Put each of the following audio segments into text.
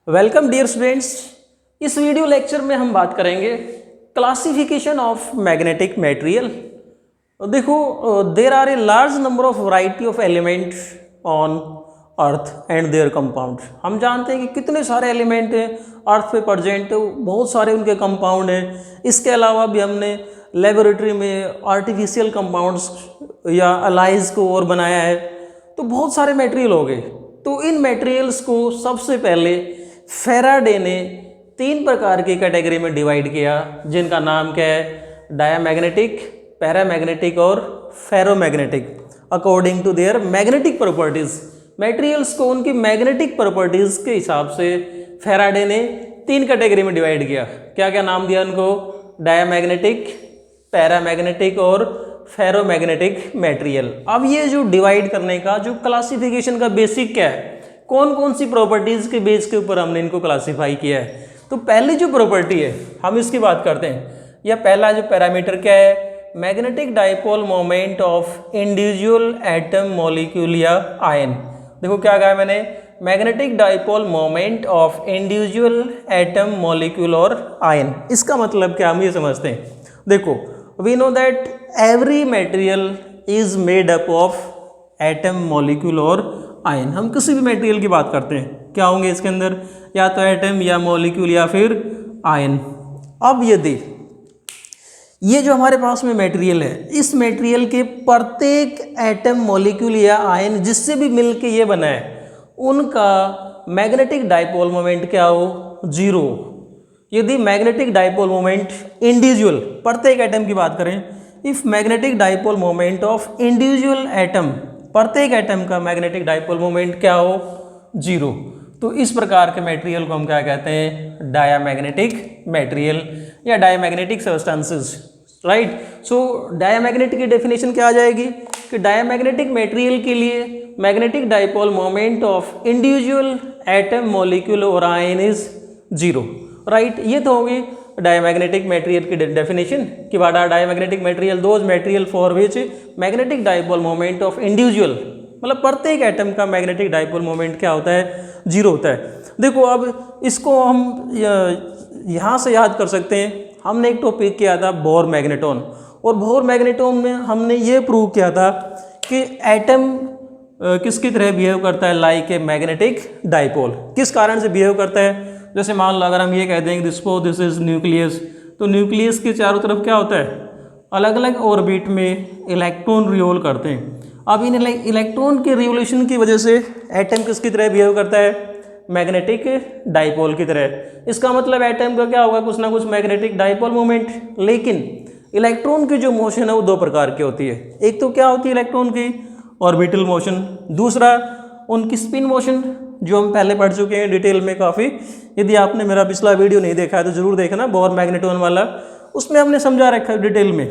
Welcome dear students. इस video lecture में हम बात करेंगे क्लासिफिकेशन ऑफ मैग्नेटिक मटेरियल। देखो, there are a large number of variety of element on earth and their compound. हम जानते हैं कि कितने सारे एलिमेंट हैं अर्थ पे प्रेजेंट, बहुत सारे उनके कंपाउंड हैं। इसके अलावा भी हमने लेबोरेटरी में आर्टिफिशियल कंपाउंड्स या अलाइज को और बनाया है, तो बहुत सारे मटेरियल हो गए। तो इन मटेरियल्स को सबसे पहले फैराडे ने 3 प्रकार की कैटेगरी में डिवाइड किया, जिनका नाम क्या है? डायामैग्नेटिक, पैरामैग्नेटिक और ferromagnetic, according to their magnetic properties. Materials को उनकी मैग्नेटिक प्रॉपर्टीज के हिसाब से फैराडे ने 3 कैटेगरी में डिवाइड किया। क्या क्या नाम दिया उनको? डायामैग्नेटिक, पैरामैग्नेटिक और फेरोमैग्नेटिक मटेरियल। अब ये जो डिवाइड करने का जो क्लासिफिकेशन का बेसिक क्या है, कौन कौन सी प्रॉपर्टीज के बेस के ऊपर हमने इनको क्लासिफाई किया है। तो पहली जो प्रॉपर्टी है हम इसकी बात करते हैं। या पहला जो पैरामीटर क्या है? Magnetic dipole moment of individual atom molecule या आयन। देखो क्या कहा है मैंने? Magnetic dipole moment of individual atom molecule और आयन। इसका मतलब क्या, हम ये समझते हैं। देखो, we know that every material is made up of atom molecule और आयन। हम किसी भी मटेरियल की बात करते हैं, क्या होंगे इसके अंदर? या तो एटम या मॉलिक्यूल या फिर आयन। अब यदि ये जो हमारे पास में मटेरियल है, इस मटेरियल के प्रत्येक एटम मॉलिक्यूल या आयन जिससे भी मिलके ये बना है, उनका मैग्नेटिक डाइपोल मोमेंट क्या हो? 0। यदि मैग्नेटिक डाइपोल मोमेंट इंडिविजुअल, प्रत्येक एटम की बात करें, if magnetic dipole moment of individual atom, प्रत्येक एटम का मैग्नेटिक डाइपोल मोमेंट क्या हो? 0। तो इस प्रकार के मटेरियल को हम क्या कहते हैं? डायामैग्नेटिक मटेरियल या diamagnetic substances, right. So diamagnetic की डेफिनेशन क्या आ जाएगी कि डायामैग्नेटिक मटेरियल के लिए magnetic dipole moment of individual atom molecule और आयन इज 0, राइट। ये तो होगी डायामैग्नेटिक मटेरियल की डेफिनेशन कि what are diamagnetic material? Those material for which magnetic dipole moment of individual, मतलब प्रत्येक एटम का मैग्नेटिक डाइपोल मोमेंट क्या होता है? 0 होता है। देखो, अब इसको हम यहाँ से याद कर सकते हैं। हमने एक टॉपिक किया था बोर मैग्नेटॉन, और बोर मैग्नेटॉन में हमने ये प्रूव किया था कि एटम किसकी तरह बिहेव करता है? Like a magnetic dipole. किस कारण से बिहेव करता है? जैसे मान लो अगर हम ये कह देंगे दिस इज न्यूक्लियस, तो न्यूक्लियस के चारों तरफ क्या होता है? अलग अलग ऑर्बिट में इलेक्ट्रॉन रिवॉल्व करते हैं। अब इन इलेक्ट्रॉन के रिवोल्यूशन की वजह से एटम किसकी तरह बिहेव करता है? मैग्नेटिक डाइपोल की तरह। इसका मतलब एटम का क्या होगा? कुछ ना कुछ मैग्नेटिक डाइपोल मोमेंट। लेकिन इलेक्ट्रॉन की जो मोशन है वो 2 प्रकार की होती है। एक तो क्या होती है इलेक्ट्रॉन की? Orbital motion. दूसरा उनकी स्पिन मोशन, जो हम पहले पढ़ चुके हैं डिटेल में काफ़ी। यदि आपने मेरा पिछला वीडियो नहीं देखा है तो जरूर देखना, बोर मैग्नेटॉन वाला। उसमें हमने समझा रखा है डिटेल में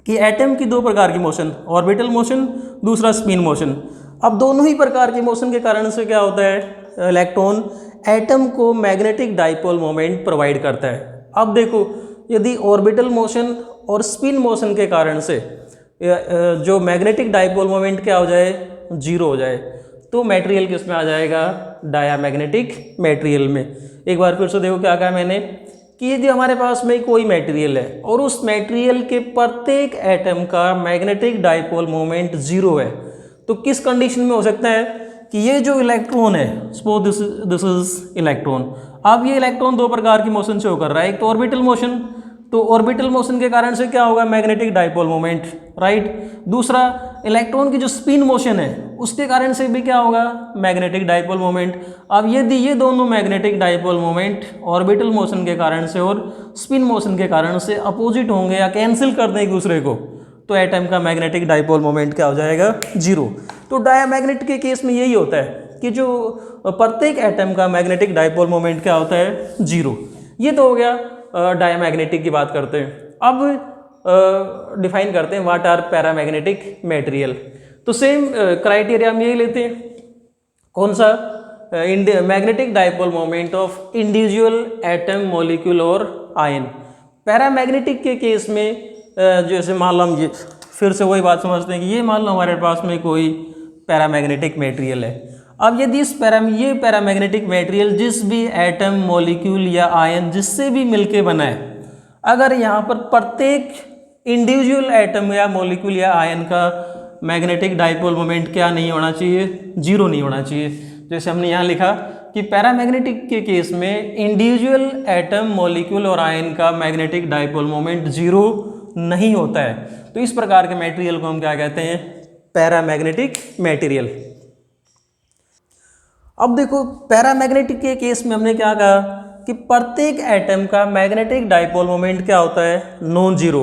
कि एटम की 2 प्रकार की मोशन, ऑर्बिटल मोशन, दूसरा स्पिन मोशन। अब दोनों ही प्रकार की मोशन के कारण से क्या होता है? इलेक्ट्रॉन एटम को मैग्नेटिक डाइपोल मोमेंट प्रोवाइड करता है। अब देखो, यदि ऑर्बिटल मोशन और स्पिन मोशन के कारण से जो मैग्नेटिक डाइपोल मोमेंट क्या हो जाए? 0 हो जाए, तो मटेरियल किस में आ जाएगा? डायामैग्नेटिक मटेरियल में। एक बार फिर से देखो क्या कहा मैंने कि यदि हमारे पास में कोई मटेरियल है और उस मटेरियल के प्रत्येक एटम का मैग्नेटिक डाइपोल मोमेंट 0 है, तो किस कंडीशन में हो सकता है कि ये जो इलेक्ट्रॉन है, सपोज दिस इज इलेक्ट्रॉन। अब ये इलेक्ट्रॉन 2 प्रकार की मोशन से होकर रहा है। एक तो ऑर्बिटल मोशन, तो ऑर्बिटल मोशन के कारण से क्या होगा? Magnetic dipole moment, right. दूसरा इलेक्ट्रॉन की जो स्पिन मोशन है उसके कारण से भी क्या होगा? Magnetic dipole moment. अब यदि ये दोनों magnetic dipole moment orbital motion के कारण से और स्पिन मोशन के कारण से अपोजिट होंगे या कैंसिल कर दें एक दूसरे को, तो एटम का मैग्नेटिक डाइपोल मोमेंट क्या हो जाएगा? 0। तो डायामैग्नेट के केस में यही होता है कि जो प्रत्येक एटम का मैग्नेटिक डाइपोल मोमेंट क्या होता है? 0। ये तो हो गया डायामैग्नेटिक की बात करते हैं। अब डिफाइन करते हैं व्हाट आर पैरामैग्नेटिक मटेरियल। तो सेम क्राइटेरिया हम यही लेते हैं। कौन सा? Magnetic dipole moment of individual atom molecule और आयन। पैरामैग्नेटिक के केस में जैसे मान लो हम ये फिर से वही बात समझते हैं कि ये मान लो हमारे पास में कोई पैरामैग्नेटिक मटेरियल है। अब यदि ये पैरामैग्नेटिक मटेरियल जिस भी एटम, मॉलिक्यूल या आयन जिससे भी मिलके बना है, अगर यहाँ पर प्रत्येक इंडिविजुअल एटम या मॉलिक्यूल या आयन का मैग्नेटिक डाइपोल मोमेंट क्या नहीं होना चाहिए, जीरो नहीं होना चाहिए। जैसे हमने यहाँ लिखा कि पैरामैग्नेटिक के केस में इंडिविजुअल एटम, मॉलिक्यूल और आयन का मैग्नेटिक डाइपोल मोमेंट जीरो नहीं होता है। तो इस प्रकार के मटेरियल को हम क्या कहते हैं, पैरामैग्नेटिक मटेरियल। अब देखो पैरामैग्नेटिक के केस में हमने क्या कहा कि प्रत्येक एटम का मैग्नेटिक डाइपोल मोमेंट क्या होता है, नॉन जीरो।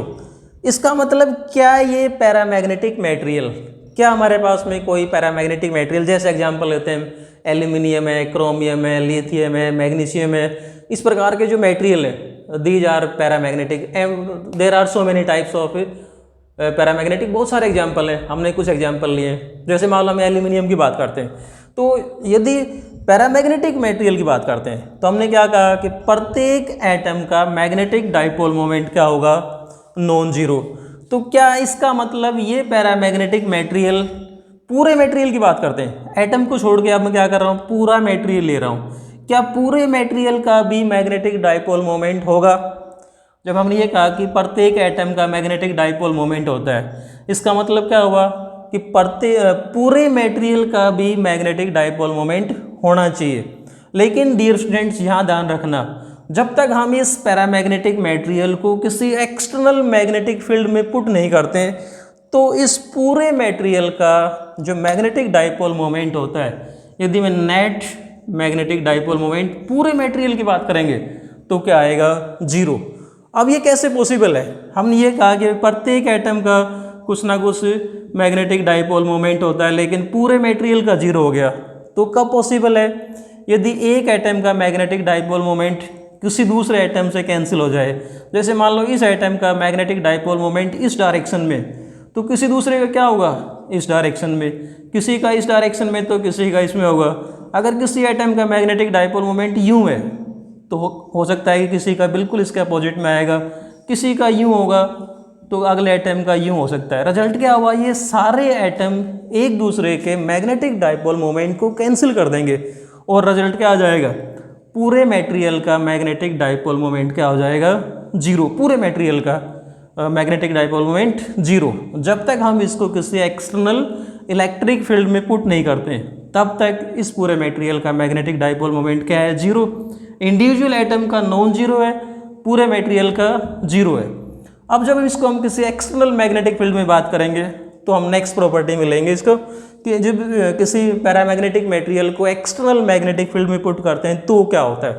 इसका मतलब क्या ये पैरामैग्नेटिक मटेरियल, क्या हमारे पास में कोई पैरामैग्नेटिक मटेरियल, जैसे एग्जांपल लेते हैं एल्यूमिनियम है, क्रोमियम है, लिथियम है, मैग्नीशियम है, इस प्रकार के जो मटेरियल है these are paramagnetic. There are so many types of paramagnetic, बहुत सारे एग्जाम्पल हैं, हमने कुछ एग्जाम्पल लिए हैं। जैसे मान लो हम एल्यूमिनियम की बात करते हैं, तो यदि पैरामैग्नेटिक मटेरियल की बात करते हैं तो हमने क्या कहा कि प्रत्येक एटम का मैग्नेटिक डाइपोल मोमेंट क्या होगा, नॉन जीरो। तो क्या इसका मतलब ये पैरामैग्नेटिक मटेरियल, पूरे मटेरियल की बात करते हैं, एटम को छोड़ के अब मैं क्या कर रहा हूँ, पूरा मटेरियल ले रहा हूँ, क्या पूरे मटेरियल का भी मैग्नेटिक डाइपोल मोमेंट होगा? जब हमने ये कहा कि प्रत्येक एटम का मैग्नेटिक डाइपोल मोमेंट होता है, इसका मतलब क्या हुआ कि पूरे मटेरियल का भी मैग्नेटिक डाइपोल मोमेंट होना चाहिए। लेकिन डियर स्टूडेंट्स यहाँ ध्यान रखना, जब तक हम इस पैरामैग्नेटिक मटेरियल को किसी एक्सटर्नल मैग्नेटिक फील्ड में पुट नहीं करते हैं, तो इस पूरे मटेरियल का जो मैग्नेटिक डाइपोल मोमेंट होता है, यदि मैं नेट मैग्नेटिक डाइपोल मोमेंट पूरे मटेरियल की बात करेंगे तो क्या आएगा, जीरो। अब ये कैसे पॉसिबल है? हमने ये कहा कि प्रत्येक एटम का कुछ ना कुछ मैग्नेटिक डाइपोल मोमेंट होता है, लेकिन पूरे मटेरियल का जीरो हो गया, तो कब पॉसिबल है? यदि एक एटम का मैग्नेटिक डाइपोल मोमेंट किसी दूसरे एटम से कैंसिल हो जाए। जैसे मान लो इस एटम का मैग्नेटिक डाइपोल मोमेंट इस डायरेक्शन में, तो किसी दूसरे का क्या होगा, इस डायरेक्शन में, किसी का इस डायरेक्शन में, तो किसी का इसमें होगा। अगर किसी एटम का मैग्नेटिक डाइपोल मोमेंट यूँ है तो हो सकता है कि किसी का बिल्कुल इसके अपोजिट में आएगा, किसी का यूँ होगा तो अगले एटम का यूँ हो सकता है। रिजल्ट क्या हुआ, ये सारे एटम एक दूसरे के मैग्नेटिक डाइपोल मोमेंट को कैंसिल कर देंगे और रिजल्ट क्या आ जाएगा, पूरे मटेरियल का मैग्नेटिक डाइपोल मोमेंट क्या हो जाएगा, जीरो। पूरे मटेरियल का मैग्नेटिक डाइपोल मोमेंट जीरो। जब तक हम इसको किसी एक्सटर्नल इलेक्ट्रिक फील्ड में पुट नहीं करते तब तक इस पूरे मटेरियल का मैग्नेटिक डाइपोल मोमेंट क्या है, जीरो। इंडिविजुअल एटम का नॉन जीरो है, पूरे मटेरियल का जीरो है। अब जब इसको हम किसी एक्सटर्नल मैग्नेटिक फील्ड में बात करेंगे तो हम नेक्स्ट प्रॉपर्टी में लेंगे इसको कि जब किसी पैरामैग्नेटिक मटेरियल को एक्सटर्नल मैग्नेटिक फील्ड में पुट करते हैं तो क्या होता है,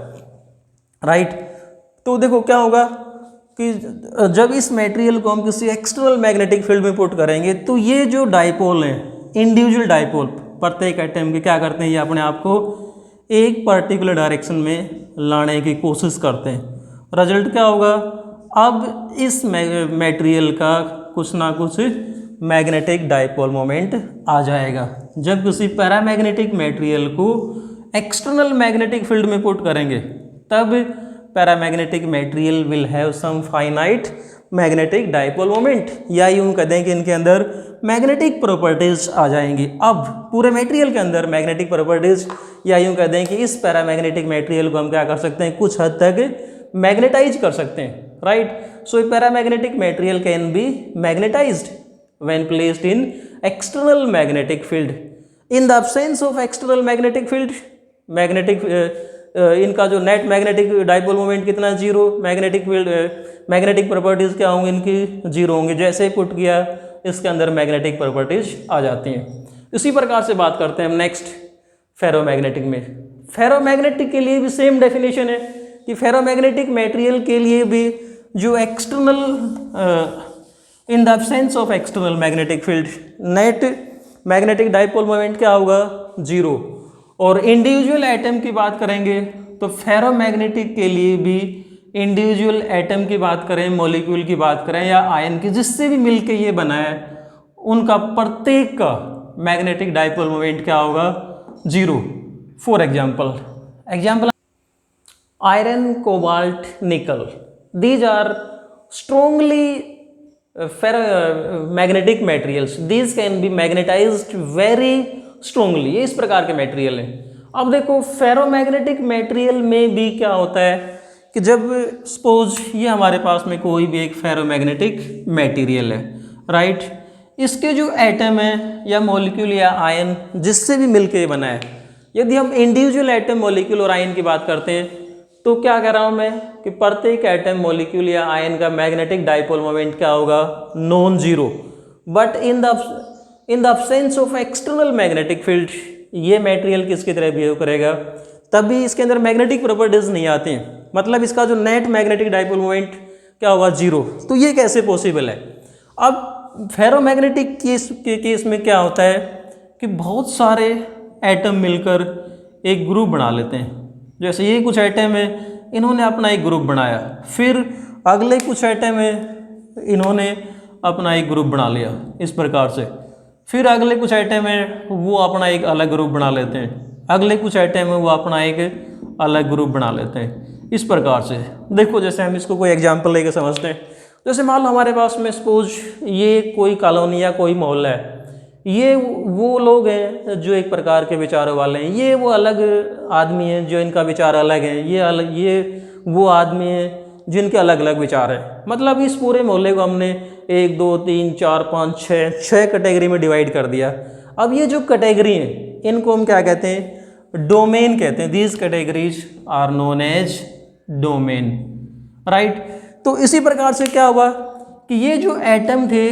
राइट। तो देखो क्या होगा कि जब इस मटेरियल को हम किसी एक्सटर्नल मैग्नेटिक फील्ड में पुट करेंगे तो ये जो डाइपोल हैं, इंडिविजुअल डाइपोल प्रत्येक एटम के क्या करते हैं, ये अपने आप को एक पर्टिकुलर डायरेक्शन में लाने की कोशिश करते हैं। रिजल्ट क्या होगा, अब इस मटेरियल का कुछ ना कुछ मैग्नेटिक डाइपोल मोमेंट आ जाएगा। जब किसी पैरामैग्नेटिक मटेरियल को एक्सटर्नल मैग्नेटिक फील्ड में पुट करेंगे तब paramagnetic material will have some finite magnetic dipole moment, या यूँ कह दें कि इनके अंदर मैग्नेटिक प्रॉपर्टीज आ जाएंगी। अब पूरे मटेरियल के अंदर मैग्नेटिक प्रॉपर्टीज, या यूँ कह दें कि इस पैरामैग्नेटिक मटेरियल को हम क्या कर सकते हैं, कुछ हद तक मैग्नेटाइज कर सकते हैं, right. So paramagnetic material can be magnetised when placed in external magnetic field. In the absence of external magnetic field, magnetic इनका जो नेट मैग्नेटिक डाइपोल मोमेंट कितना, zero. Magnetic field magnetic properties क्या होंगी, इनकी zero होंगी। जैसे ही put किया इसके अंदर मैग्नेटिक प्रॉपर्टीज आ जाती हैं। इसी प्रकार से बात करते हैं हम नेक्स्ट फेरोमैग्नेटिक में। फेरोमैग्नेटिक के लिए भी सेम डेफिनेशन है कि फेरोमैग्नेटिक मटेरियल के लिए भी जो external in the absence of external magnetic field, net magnetic dipole moment क्या होगा, जीरो। और इंडिविजुअल एटम की बात करेंगे तो फेरोमैग्नेटिक के लिए भी इंडिविजुअल एटम की बात करें, मॉलिक्यूल की बात करें या आयन की, जिससे भी मिलके ये बना है, उनका प्रत्येक का मैग्नेटिक डाइपोल मोमेंट क्या होगा, zero. For example iron, cobalt, nickel, these are strongly magnetic materials. These can be magnetized very strongly. ये इस प्रकार के मटेरियल हैं। अब देखो फेरोमैग्नेटिक मटेरियल में भी क्या होता है कि जब सपोज ये हमारे पास में कोई भी एक फेरोमैग्नेटिक मटेरियल है, राइट, इसके जो एटम है या मॉलिक्यूल या आयन जिससे भी मिलके बना है, यदि हम इंडिविजुअल एटम मॉलिक्यूल और आयन की बात करते हैं तो क्या कह रहा हूँ मैं कि प्रत्येक एटम मॉलिक्यूल या आयन का मैग्नेटिक डाइपोल मोमेंट क्या होगा, non zero. But in the absence of external magnetic field ये मटेरियल किसकी तरह बिहेव करेगा, तभी इसके अंदर मैग्नेटिक प्रॉपर्टीज नहीं आती हैं, मतलब इसका जो नेट मैग्नेटिक डाइपोल मोमेंट क्या होगा, जीरो। तो ये कैसे पॉसिबल है। अब फेरोमैग्नेटिक केस में क्या होता है कि बहुत सारे एटम मिलकर एक ग्रुप बना लेते हैं। जैसे ये कुछ एटम है, इन्होंने अपना एक ग्रुप बनाया, फिर अगले कुछ एटम है, इन्होंने अपना एक ग्रुप बना लिया इस प्रकार से, फिर अगले कुछ एटम है वो अपना एक अलग ग्रुप बना लेते हैं, अगले कुछ एटम है वो अपना एक अलग ग्रुप बना लेते हैं इस प्रकार से। देखो जैसे हम इसको कोई एग्जांपल लेके समझते हैं, जैसे मान लो हमारे पास में सपोज ये कोई कॉलोनी या कोई मोहल्ला है, ये वो लोग हैं जो एक प्रकार के विचारों वाले हैं, ये वो अलग आदमी हैं जो इनका विचार अलग है, ये वो आदमी हैं जिनके अलग अलग विचार हैं। मतलब इस पूरे मोहल्ले को हमने 1 2 3 4 5 6 कैटेगरी में डिवाइड कर दिया। अब ये जो कैटेगरी हैं इनको हम क्या कहते हैं, डोमेन कहते हैं। These categories are known as domain, right. तो इसी प्रकार से क्या हुआ कि ये जो एटम थे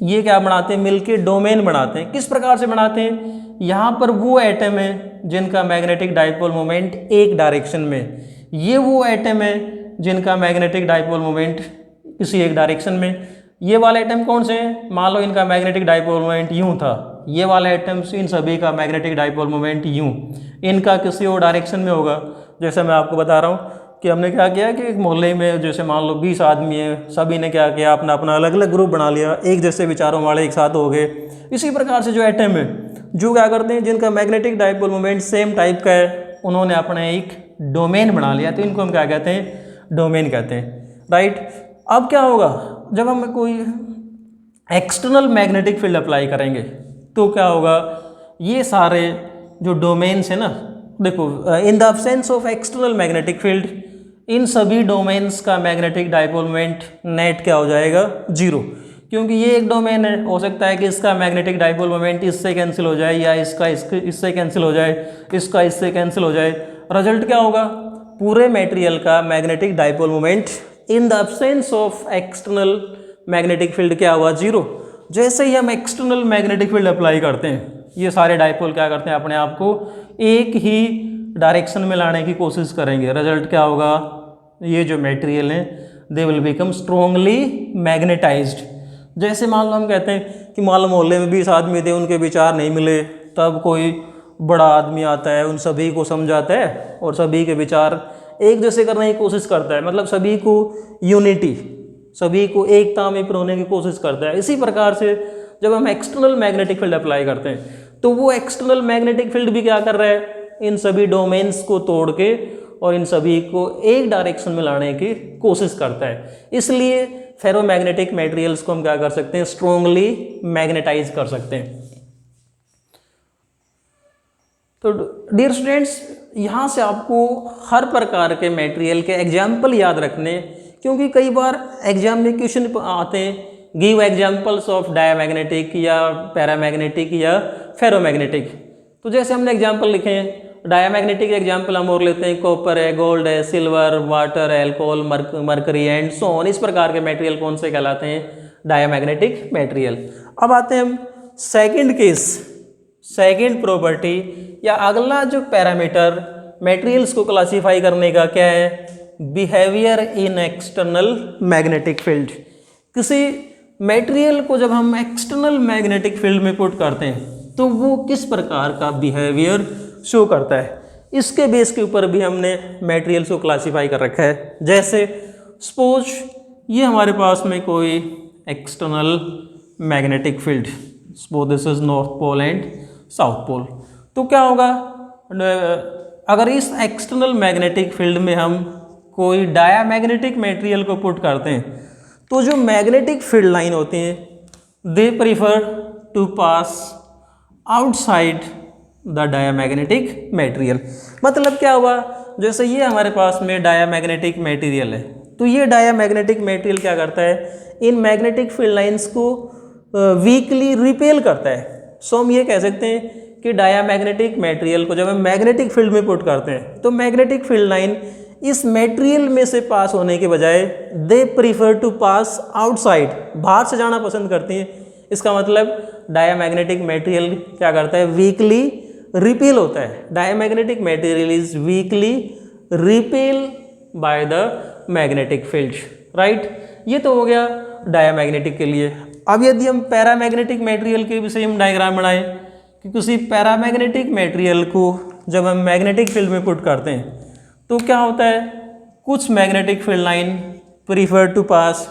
ये क्या बनाते हैं, मिलके डोमेन बनाते हैं। किस प्रकार से बनाते हैं, यहाँ पर वो एटम है जिनका मैग्नेटिक डाइपोल मोमेंट एक डायरेक्शन में, ये वो एटम है जिनका मैग्नेटिक डाइपोल मोमेंट किसी एक डायरेक्शन में। ये वाले एटम कौन से हैं, मान लो इनका मैग्नेटिक डाइपोल मोमेंट यूँ था, ये वाले एटम्स इन सभी का मैग्नेटिक डाइपोल मोमेंट यूँ, इनका किसी और डायरेक्शन में होगा। जैसे मैं आपको बता रहा हूँ कि हमने क्या किया कि एक मोहल्ले में जैसे मान लो 20 आदमी हैं, सभी ने क्या किया, अपना अपना अलग अलग ग्रुप बना लिया, एक जैसे विचारों वाले एक साथ हो गए। इसी प्रकार से जो एटम है जो क्या करते हैं, जिनका magnetic dipole moment same type का है, उन्होंने अपना एक डोमेन बना लिया, तो इनको हम क्या कहते हैं, डोमेन कहते हैं, राइट। अब क्या होगा, जब हम कोई एक्सटर्नल मैग्नेटिक फील्ड अप्लाई करेंगे तो क्या होगा, ये सारे जो डोमेन्स है ना, देखो in the absence of external magnetic field इन सभी डोमेन्स का मैग्नेटिक डाइपोल मोमेंट नेट क्या हो जाएगा, जीरो। क्योंकि ये एक डोमेन है, हो सकता है कि इसका मैग्नेटिक डाइपोल मोमेंट इससे कैंसिल हो जाए, या इसका इससे कैंसिल हो जाए, इसका इससे कैंसिल हो जाए। रिजल्ट क्या होगा, पूरे मटेरियल का magnetic dipole moment in the absence of external magnetic field क्या हुआ, जीरो। जैसे ही हम एक्सटर्नल मैग्नेटिक फील्ड अप्लाई करते हैं, ये सारे डाइपोल क्या करते हैं, अपने आप को एक ही डायरेक्शन में लाने की कोशिश करेंगे। रिजल्ट क्या होगा, ये जो मटेरियल है they will become strongly magnetised. जैसे मान लो हम कहते हैं कि मान लो मोहल्ले में 20 आदमी थे, उनके विचार नहीं मिले, तब कोई बड़ा आदमी आता है, उन सभी को समझाता है और सभी के विचार एक जैसे करने की कोशिश करता है, मतलब सभी को यूनिटी, सभी को एकता में पिरोने की कोशिश करता है। इसी प्रकार से जब हम एक्सटर्नल मैग्नेटिक फील्ड अप्लाई करते हैं तो वो एक्सटर्नल मैग्नेटिक फील्ड भी क्या कर रहा है, इन सभी डोमेन्स को तोड़ के और इन सभी को एक डायरेक्शन में लाने की कोशिश करता है। इसलिए फेरोमैग्नेटिक मटेरियल्स को हम क्या कर सकते हैं, स्ट्रोंगली मैग्नेटाइज कर सकते हैं। तो डियर स्टूडेंट्स, यहाँ से आपको हर प्रकार के मटेरियल के एग्जाम्पल याद रखने, क्योंकि कई बार एग्जाम में क्वेश्चन आते हैं, गिव एग्जाम्पल्स ऑफ डायमैग्नेटिक या पैरामैग्नेटिक या फेरोमैग्नेटिक। तो जैसे हमने एग्जाम्पल लिखे हैं, डायमैग्नेटिक एग्जाम्पल हम और लेते हैं, कॉपर है, गोल्ड है, silver, water, alcohol, mercury and so on. इस प्रकार के मटेरियल कौन से कहलाते हैं, डायमैग्नेटिक मटेरियल। अब आते हैं हम सेकंड केस, सेकंड प्रॉपर्टी या अगला जो पैरामीटर मटेरियल्स को क्लासीफाई करने का क्या है, behaviour in external magnetic field. किसी मटेरियल को जब हम एक्सटर्नल मैग्नेटिक फील्ड में पुट करते हैं तो वो किस प्रकार का बिहेवियर शो करता है, इसके बेस के ऊपर भी हमने मटेरियल्स को क्लासीफाई कर रखा है। जैसे सपोज ये हमारे पास में कोई external magnetic field, suppose this is north pole and south pole. तो क्या होगा, अगर इस एक्सटर्नल मैग्नेटिक फील्ड में हम कोई डायामैग्नेटिक मटेरियल को पुट करते हैं तो जो मैग्नेटिक फील्ड लाइन होती हैं they prefer to pass outside the diamagnetic material. मतलब क्या हुआ, जैसे ये हमारे पास में डायामैग्नेटिक मटेरियल है, तो ये डायामैग्नेटिक मटेरियल क्या करता है, इन मैग्नेटिक फील्ड लाइंस को वीकली रिपेल करता है। सो हम ये कह सकते हैं कि डायामैग्नेटिक मटेरियल को जब हम मैग्नेटिक फील्ड में पुट करते हैं तो मैग्नेटिक फील्ड लाइन इस मटेरियल में से पास होने के बजाय they prefer to pass outside, बाहर से जाना पसंद करती हैं। इसका मतलब डायामैग्नेटिक मटेरियल क्या करता है, वीकली रिपेल होता है। Diamagnetic material is weekly repel by the magnetic field, right. ये तो हो गया डायामैग्नेटिक के लिए। अब यदि हम पैरामैग्नेटिक मटेरियल के विषय में डायग्राम बनाएं कि किसी पैरामैग्नेटिक मटेरियल को जब हम मैग्नेटिक फील्ड में पुट करते हैं तो क्या होता है, कुछ magnetic field line prefer to pass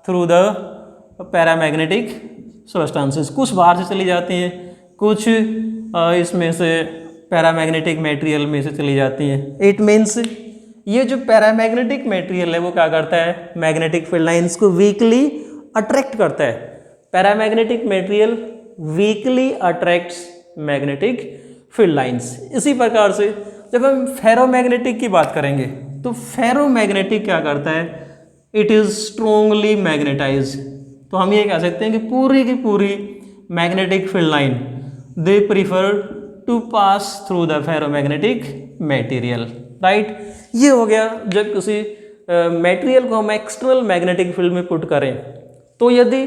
through the paramagnetic substances, कुछ बाहर से चली जाती हैं, कुछ इसमें से पैरामैग्नेटिक मटेरियल में से चली जाती हैं। इट मीन्स ये जो पैरामैग्नेटिक मटेरियल है वो क्या करता है, मैग्नेटिक फील्ड लाइंस को वीकली अट्रैक्ट करता है। Paramagnetic material weekly attracts magnetic field lines. इसी प्रकार से जब हम फेरोमैग्नेटिक की बात करेंगे तो फेरोमैग्नेटिक क्या करता है, इट इज स्ट्रोंगली मैग्नेटाइज। तो हम ये कह सकते हैं कि पूरी की पूरी magnetic field line they prefer to pass through the ferromagnetic material, right. ये हो गया जब किसी मटेरियल को हम एक्सटर्नल मैग्नेटिक फील्ड में पुट करें तो यदि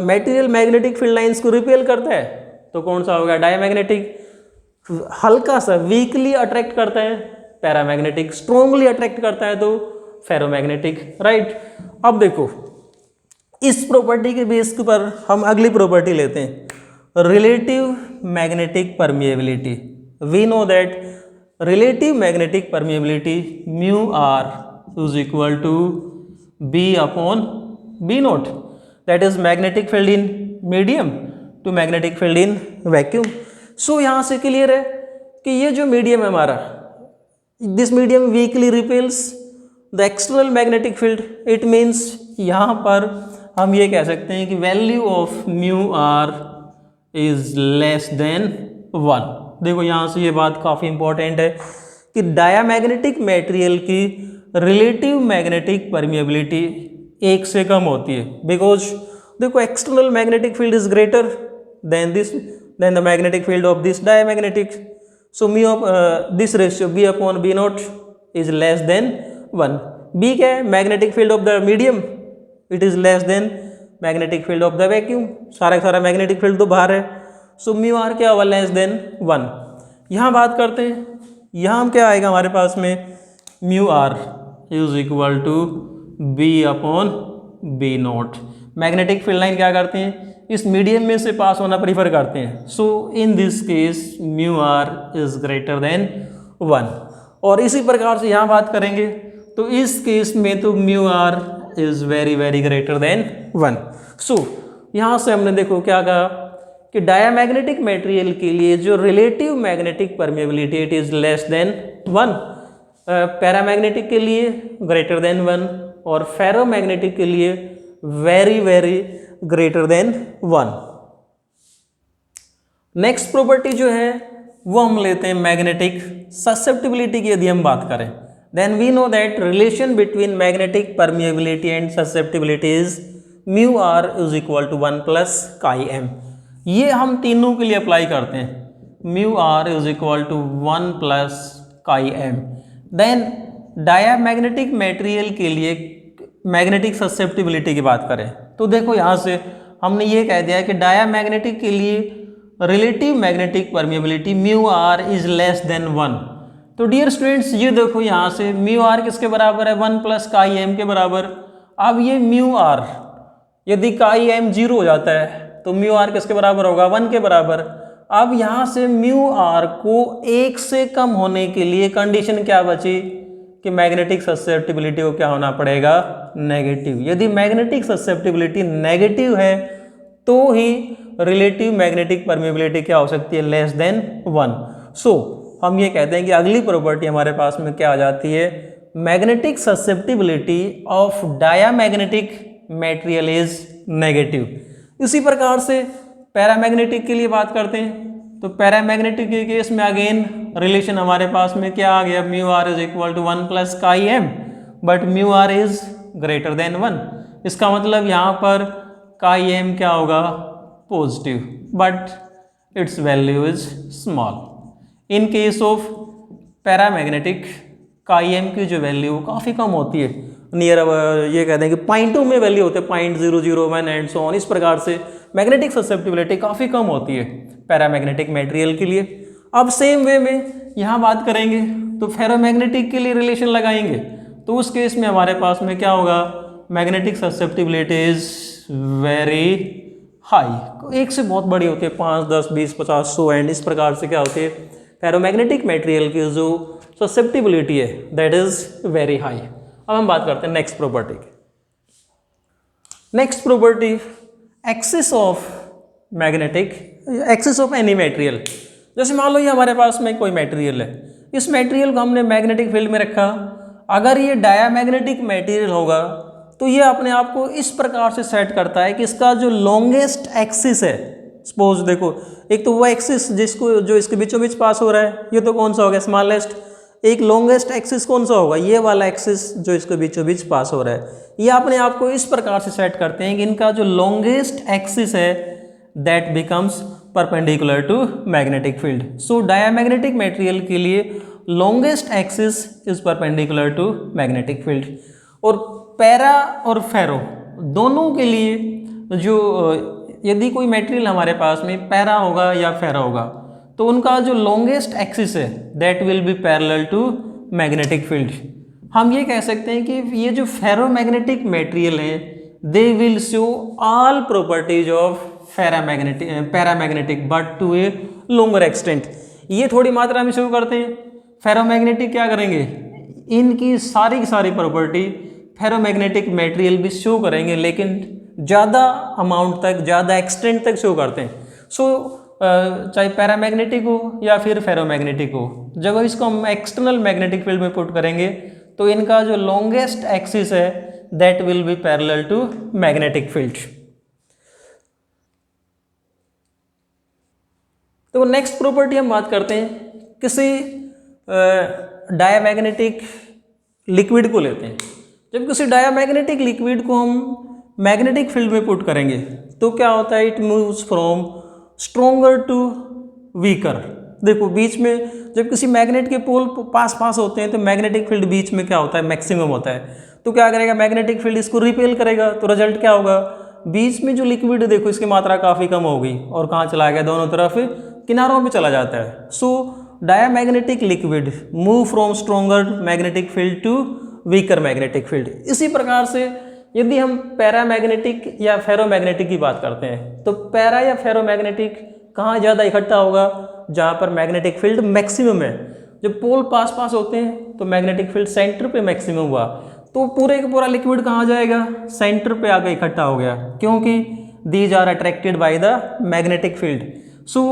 मटेरियल मैग्नेटिक फील्ड लाइंस को रिपेल करता है तो कौन सा होगा, डायमैग्नेटिक। हल्का सा वीकली अट्रैक्ट करता है पैरामैग्नेटिक, स्ट्रोंगली अट्रैक्ट करता है तो फेरोमैग्नेटिक, राइट। अब देखो इस प्रॉपर्टी के बेस के ऊपर हम अगली प्रॉपर्टी लेते हैं, relative magnetic permeability. We know that relative magnetic permeability mu r is equal to B upon B naught, that is magnetic field in medium to magnetic field in vacuum. So यहाँ से clear है कि ये जो medium है हमारा, this medium weakly repels the external magnetic field. It means यहाँ पर हम ये कह सकते हैं कि value of mu r is less than 1। देखो यहाँ से ये बात काफ़ी इंपॉर्टेंट है कि डायामैग्नेटिक मटेरियल की रिलेटिव मैग्नेटिक परमिएबिलिटी 1 से कम होती है, बिकॉज देखो external magnetic field is greater than the magnetic field of this diamagnetic. So mu of this ratio B upon B not is less than 1। B क्या है, magnetic field of the medium, it is less than magnetic field of the vacuum. सारा magnetic field तो बाहर है, so mu R क्या हुआ, less than 1। यहाँ बात करते हैं, यहाँ हम क्या आएगा हमारे पास में, mu r is equal to B upon B not. Magnetic field line क्या करते हैं, इस मीडियम में से पास होना प्रीफर करते हैं। So in this case mu r is greater than 1। और इसी प्रकार से यहाँ बात करेंगे तो इस केस में तो mu r is very very greater than 1। So यहाँ से हमने देखो क्या कहा कि डायामैग्नेटिक मटेरियल के लिए जो relative magnetic permeability it is less than 1, paramagnetic के लिए ग्रेटर देन 1 और फेरोमैग्नेटिक के लिए very very greater than 1। Next property जो है वो हम लेते हैं मैग्नेटिक ससेप्टिबिलिटी की। यदि हम बात करें then we know that relation between magnetic permeability and susceptibility is mu r is equal to 1 plus chi m. ये हम तीनों के लिए अप्लाई करते हैं, mu r is equal to 1 plus chi m. Then diamagnetic material के लिए magnetic susceptibility की बात करें तो देखो यहाँ से हमने ये कह दिया कि डायामैग्नेटिक के लिए relative magnetic permeability mu r is less than 1। तो डियर स्टूडेंट्स ये देखो यहाँ से म्यू आर किसके बराबर है, 1 प्लस काई एम के बराबर। अब ये म्यू आर यदि काई एम 0 हो जाता है तो म्यू आर किसके बराबर होगा, 1 के बराबर। अब यहाँ से म्यू आर को 1 से कम होने के लिए कंडीशन क्या बची कि मैग्नेटिक ससेप्टिबिलिटी को क्या होना पड़ेगा, नेगेटिव। यदि मैग्नेटिक ससेप्टिबिलिटी नेगेटिव है तो ही रिलेटिव मैग्नेटिक परमिएबिलिटी क्या हो सकती है, लेस देन 1। सो हम ये कहते हैं कि अगली प्रॉपर्टी हमारे पास में क्या आ जाती है, magnetic susceptibility of diamagnetic material is negative. इसी प्रकार से पैरामैग्नेटिक के लिए बात करते हैं तो पैरामैग्नेटिक के केस में अगेन रिलेशन हमारे पास में क्या आ गया, mu r is equal to 1 plus chi m, but mu r is greater than 1। इसका मतलब यहाँ पर काई एम क्या होगा, positive, but its value is small. In case of paramagnetic chi m की जो वैल्यू काफ़ी कम होती है, नियर ये कहते हैं कि पॉइंटों में वैल्यू होते हैं, 0.001 एंड सो ऑन। इस प्रकार से मैग्नेटिक ससेप्टिबिलिटी काफ़ी कम होती है पैरामैग्नेटिक मटेरियल के लिए। अब सेम वे में यहाँ बात करेंगे तो फेरोमैग्नेटिक के लिए रिलेशन लगाएंगे, तो उस केस में हमारे पास में क्या होगा, magnetic susceptibility is very high, एक से बहुत बड़ी होती है, 5, 10, 20, 50, 100 एंड इस प्रकार से क्या होती है फेरोमैग्नेटिक मटेरियल की जो ससेप्टिबिलिटी है दैट इज वेरी हाई। अब हम बात करते हैं नेक्स्ट प्रॉपर्टी की। Next property, axis of magnetic, axis of any material. जैसे मान लो ये हमारे पास में कोई मटेरियल है, इस मटेरियल को हमने मैग्नेटिक फील्ड में रखा, अगर ये डायामैग्नेटिक मटेरियल होगा तो ये अपने आप को इस प्रकार से सेट करता है कि इसका जो लॉन्गेस्ट एक्सिस है, सपोज देखो एक तो वो एक्सिस जिसको जो इसके बीचों बीच पास हो रहा है, ये तो कौन सा हो गया स्मॉलेस्ट, एक लॉन्गेस्ट एक्सिस कौन सा होगा, ये वाला एक्सिस जो इसके बीचों बीच पास हो रहा है। ये अपने आप को इस प्रकार से सेट करते हैं कि इनका जो लॉन्गेस्ट एक्सिस है that becomes perpendicular to magnetic field. So diamagnetic material के लिए longest axis is perpendicular to magnetic field. और पैरा और फेरो दोनों के लिए जो यदि कोई मटेरियल हमारे पास में पैरा होगा या फेरा होगा तो उनका जो लॉन्गेस्ट एक्सिस है that will be parallel to magnetic field. हम ये कह सकते हैं कि ये जो फेरोमैग्नेटिक मटेरियल है they will show all properties of paramagnetic but to a longer extent. ये थोड़ी मात्रा में शो करते हैं, फेरोमैग्नेटिक क्या करेंगे, इनकी सारी की सारी प्रॉपर्टी फेरोमैग्नेटिक मटेरियल भी शो करेंगे, लेकिन ज़्यादा अमाउंट तक, ज़्यादा एक्सटेंट तक शो करते हैं। सो चाहे पैरामैग्नेटिक हो या फिर फेरोमैग्नेटिक हो, जब इसको हम एक्सटर्नल मैग्नेटिक फील्ड में पुट करेंगे तो इनका जो लॉन्गेस्ट एक्सिस है that will be parallel to magnetic field. तो नेक्स्ट प्रॉपर्टी हम बात करते हैं, किसी डायामैग्नेटिक लिक्विड को लेते हैं। जब किसी डायामैग्नेटिक लिक्विड को हम मैग्नेटिक फील्ड में पुट करेंगे तो क्या होता है, it moves from stronger to weaker. देखो बीच में जब किसी मैग्नेट के पोल पास पास होते हैं तो मैग्नेटिक फील्ड बीच में क्या होता है, मैक्सिमम होता है। तो क्या करेगा मैग्नेटिक फील्ड, इसको रिपेल करेगा, तो रिजल्ट क्या होगा, बीच में जो लिक्विड है देखो इसकी मात्रा काफ़ी कम होगी और कहाँ चला गया, दोनों तरफ किनारों पे चला जाता है। So diamagnetic liquid move from stronger magnetic field to weaker magnetic field. इसी प्रकार से यदि हम पैरामैग्नेटिक या फेरोमैग्नेटिक की बात करते हैं तो पैरा या फेरोमैग्नेटिक कहाँ ज़्यादा इकट्ठा होगा, जहाँ पर मैग्नेटिक फील्ड मैक्सिमम है। जब पोल पास पास होते हैं तो मैग्नेटिक फील्ड सेंटर पे मैक्सिमम हुआ, तो पूरे का पूरा लिक्विड कहाँ जाएगा, सेंटर पे आके इकट्ठा हो गया, क्योंकि these are attracted by the magnetic field. So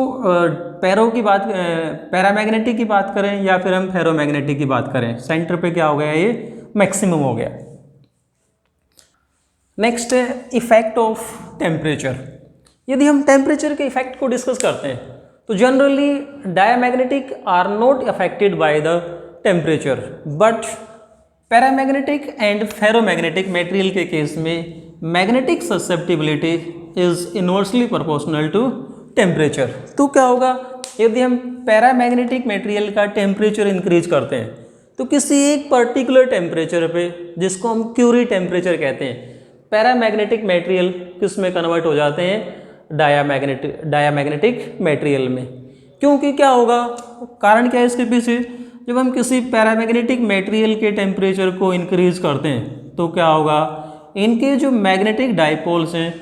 paramagnetic की बात करें या फिर हम फेरोमैग्नेटिक की बात करें, सेंटर पे क्या हो गया, ये मैक्सिमम हो गया। नेक्स्ट है इफेक्ट ऑफ टेम्परेचर। यदि हम टेम्परेचर के इफेक्ट को डिस्कस करते हैं तो generally diamagnetic are not affected by the temperature, but paramagnetic and ferromagnetic material के केस में magnetic susceptibility is inversely proportional to temperature. तो क्या होगा, यदि हम पैरामैग्नेटिक मटेरियल का टेम्परेचर इंक्रीज करते हैं तो किसी एक पर्टिकुलर टेम्परेचर पे, जिसको हम क्यूरी टेम्परेचर कहते हैं, पैरामैग्नेटिक मटेरियल किस में कन्वर्ट हो जाते हैं, डायामैग्नेटिक मटेरियल में। क्योंकि क्या होगा, कारण क्या है इसके पीछे, जब हम किसी पैरामैग्नेटिक मटेरियल के टेम्परेचर को इंक्रीज करते हैं तो क्या होगा, इनके जो मैग्नेटिक डाइपोल्स हैं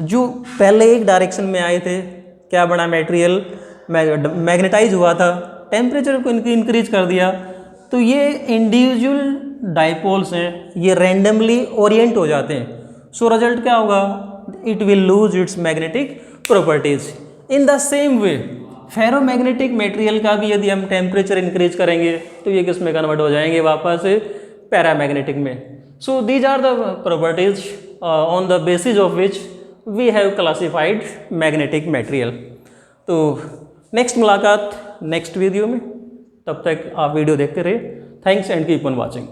जो पहले एक डायरेक्शन में आए थे, क्या बना, मटेरियल मैग्नेटाइज हुआ था, टेम्परेचर को इंक्रीज कर दिया तो ये इंडिविजुअल डाइपोल्स हैं, ये रैंडमली ओरिएंट हो जाते हैं। सो रिजल्ट क्या होगा, it will lose its magnetic properties. In the same way ferromagnetic material का भी यदि हम टेम्परेचर इंक्रीज करेंगे तो ये किस में कन्वर्ट हो जाएंगे, वापस पैरामैग्नेटिक में। So these are the properties on the basis of which we have classified magnetic material. तो नेक्स्ट मुलाकात नेक्स्ट वीडियो में, तब तक आप वीडियो देखते रहिए। Thanks and keep on watching.